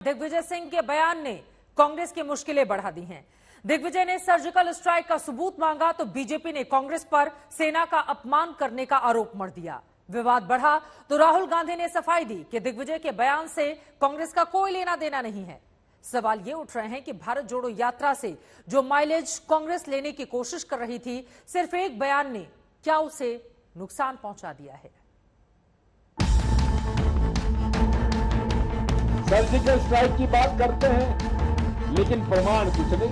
दिग्विजय सिंह के बयान ने कांग्रेस की मुश्किलें बढ़ा दी हैं। दिग्विजय ने सर्जिकल स्ट्राइक का सबूत मांगा तो बीजेपी ने कांग्रेस पर सेना का अपमान करने का आरोप मढ़ दिया। विवाद बढ़ा तो राहुल गांधी ने सफाई दी कि दिग्विजय के बयान से कांग्रेस का कोई लेना देना नहीं है। सवाल ये उठ रहे हैं कि भारत जोड़ो यात्रा से जो माइलेज कांग्रेस लेने की कोशिश कर रही थी, सिर्फ एक बयान ने क्या उसे नुकसान पहुंचा दिया है। सर्जिकल स्ट्राइक की बात करते हैं, लेकिन प्रमाण कुछ नहीं।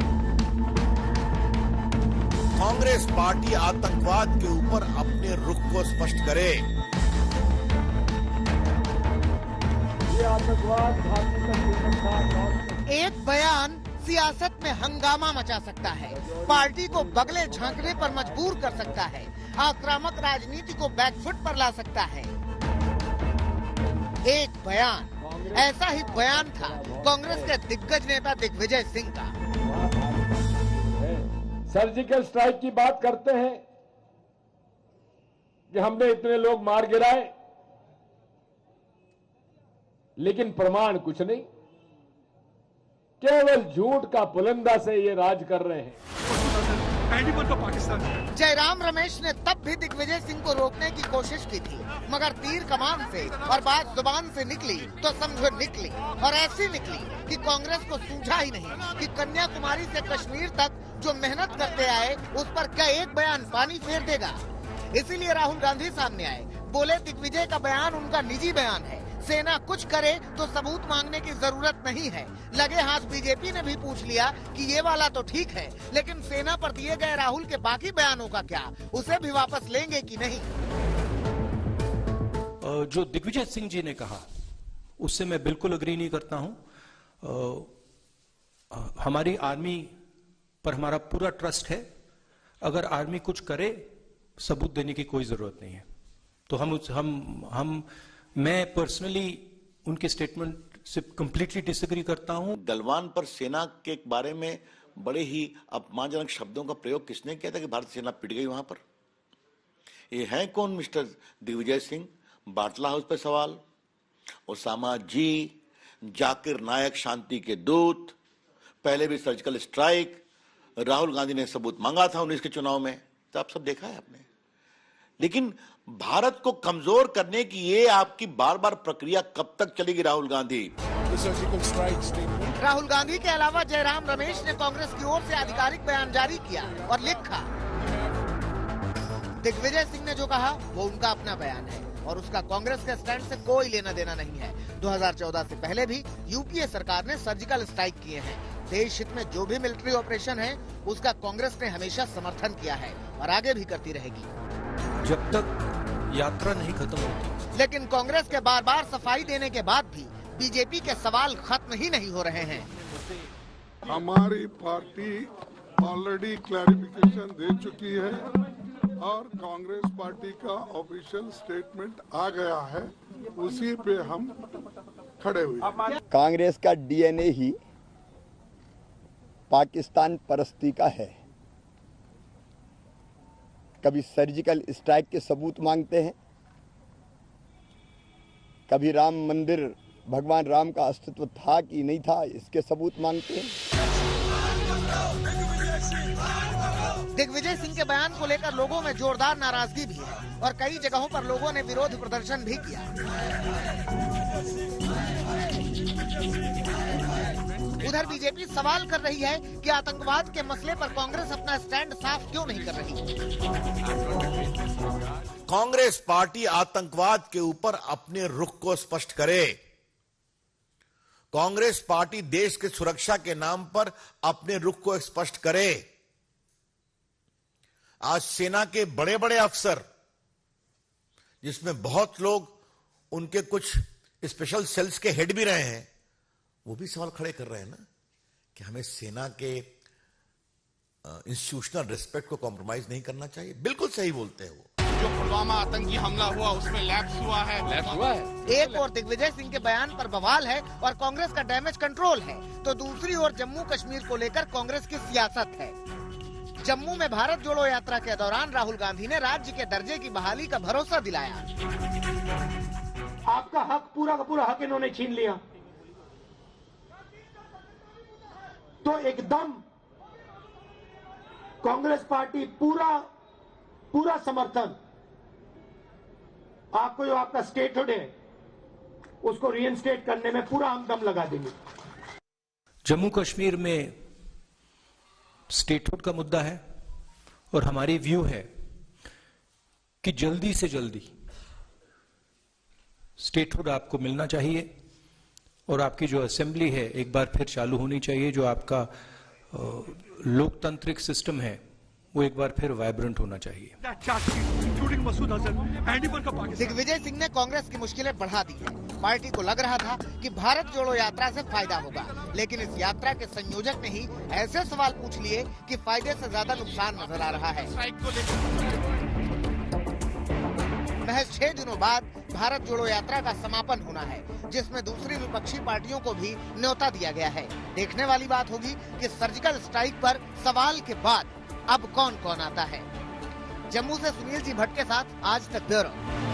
कांग्रेस पार्टी आतंकवाद के ऊपर अपने रुख को स्पष्ट करे। ये आतंकवाद भारतीय संविधान एक बयान सियासत में हंगामा मचा सकता है, पार्टी को बगले झांकने पर मजबूर कर सकता है, आक्रामक राजनीति को बैकफुट पर ला सकता है। एक बयान, ऐसा ही बयान था कांग्रेस के दिग्गज नेता दिग्विजय सिंह का। सर्जिकल स्ट्राइक की बात करते हैं कि हमने इतने लोग मार गिराए, लेकिन प्रमाण कुछ नहीं। केवल झूठ का पुलंदा से ये राज कर रहे हैं। जयराम रमेश ने तब भी दिग्विजय सिंह को रोकने की कोशिश की थी, मगर तीर कमान से और बात जुबान से निकली तो समझो निकली, और ऐसी निकली कि कांग्रेस को सूझा ही नहीं कि कन्याकुमारी से कश्मीर तक जो मेहनत करते आए उस पर क्या एक बयान पानी फेर देगा। इसीलिए राहुल गांधी सामने आए, बोले दिग्विजय का बयान उनका निजी बयान है, सेना कुछ करे तो सबूत मांगने की जरूरत नहीं है। लगे हाथ बीजेपी ने भी पूछ लिया कि ये वाला तो ठीक है, लेकिन सेना पर दिए गए राहुल के बाकी बयानों का क्या, उसे भी वापस लेंगे कि नहीं। जो दिग्विजय सिंह जी ने कहा उससे मैं बिल्कुल अग्री नहीं करता हूं। हमारी आर्मी पर हमारा पूरा ट्रस्ट है। अगर आर्मी कुछ करे, सबूत देने की कोई जरूरत नहीं है। तो मैं पर्सनली उनके स्टेटमेंट से कंप्लीटली डिसएग्री करता हूं। गलवान पर सेना के बारे में बड़े ही अपमानजनक शब्दों का प्रयोग किसने किया था कि भारतीय सेना पिट गई वहां पर? ये है कौन मिस्टर दिग्विजय सिंह? बाटला हाउस पे सवाल, ओसामा जी, जाकिर नायक शांति के दूत, पहले भी सर्जिकल स्ट्राइक, राहुल गांधी ने सबूत मांगा था 19 के चुनाव में, तो आप सब देखा है आपने। लेकिन भारत को कमजोर करने की ये आपकी बार बार प्रक्रिया कब तक चलेगी राहुल गांधी? राहुल गांधी के अलावा जयराम रमेश ने कांग्रेस की ओर से आधिकारिक बयान जारी किया और लिखा, दिग्विजय सिंह ने जो कहा वो उनका अपना बयान है और उसका कांग्रेस के स्टैंड से कोई लेना देना नहीं है। 2014 से पहले भी यूपीए सरकार ने सर्जिकल स्ट्राइक किए हैं। देश हित में जो भी मिलिट्री ऑपरेशन है उसका कांग्रेस ने हमेशा समर्थन किया है और आगे भी करती रहेगी जब तक यात्रा नहीं खत्म होती। लेकिन कांग्रेस के बार बार सफाई देने के बाद भी बीजेपी के सवाल खत्म ही नहीं हो रहे हैं। हमारी पार्टी ऑलरेडी क्लैरिफिकेशन दे चुकी है और कांग्रेस पार्टी का ऑफिशियल स्टेटमेंट आ गया है, उसी पे हम खड़े हुए। कांग्रेस का डीएनए ही पाकिस्तान परस्ती का है। कभी सर्जिकल स्ट्राइक के सबूत मांगते हैं, कभी राम मंदिर भगवान राम का अस्तित्व था कि नहीं था इसके सबूत मांगते हैं। दिग्विजय सिंह के बयान को लेकर लोगों में जोरदार नाराजगी भी है और कई जगहों पर लोगों ने विरोध प्रदर्शन भी किया। उधर बीजेपी सवाल कर रही है कि आतंकवाद के मसले पर कांग्रेस अपना स्टैंड साफ क्यों नहीं कर रही। कांग्रेस पार्टी आतंकवाद के ऊपर अपने रुख को स्पष्ट करे। कांग्रेस पार्टी देश की सुरक्षा के नाम पर अपने रुख को स्पष्ट करे। आज सेना के बड़े बड़े अफसर, जिसमें बहुत लोग उनके कुछ स्पेशल सेल्स के हेड भी रहे हैं, वो भी सवाल खड़े कर रहे हैं ना कि हमें सेना के इंस्टीट्यूशनल रिस्पेक्ट को कॉम्प्रोमाइज नहीं करना चाहिए। बिल्कुल सही बोलते हैं वो। जो पुलवामा आतंकी हमला हुआ उसमें लैप्स हुआ है। एक और दिग्विजय सिंह के बयान पर बवाल है और कांग्रेस का डैमेज कंट्रोल है, तो दूसरी ओर जम्मू कश्मीर को लेकर कांग्रेस की सियासत है। जम्मू में भारत जोड़ो यात्रा के दौरान राहुल गांधी ने राज्य के दर्जे की बहाली का भरोसा दिलाया। आपका हक पूरा का पूरा हक इन्होंने छीन लिया। एकदम कांग्रेस पार्टी पूरा समर्थन, आपको जो आपका स्टेटहुड है उसको रीइंस्टेट करने में पूरा हम दम लगा देंगे। जम्मू कश्मीर में स्टेटहुड का मुद्दा है और हमारी व्यू है कि जल्दी से जल्दी स्टेटहुड आपको मिलना चाहिए और आपकी जो असेंबली है एक बार फिर चालू होनी चाहिए। जो आपका लोकतांत्रिक सिस्टम है वो एक बार फिर वाइब्रेंट होना चाहिए। दिग्विजय सिंह ने कांग्रेस की मुश्किलें बढ़ा दी हैं। पार्टी को लग रहा था कि भारत जोड़ो यात्रा से फायदा होगा, लेकिन इस यात्रा के संयोजक ने ही ऐसे सवाल पूछ लिए कि फायदे से ज्यादा नुकसान नजर आ रहा है। महज 6 दिनों बाद भारत जोड़ो यात्रा का समापन होना है, जिसमें दूसरी विपक्षी पार्टियों को भी न्योता दिया गया है। देखने वाली बात होगी कि सर्जिकल स्ट्राइक पर सवाल के बाद अब कौन कौन आता है। जम्मू से सुनील जी भट्ट के साथ आज तक ब्यूरो।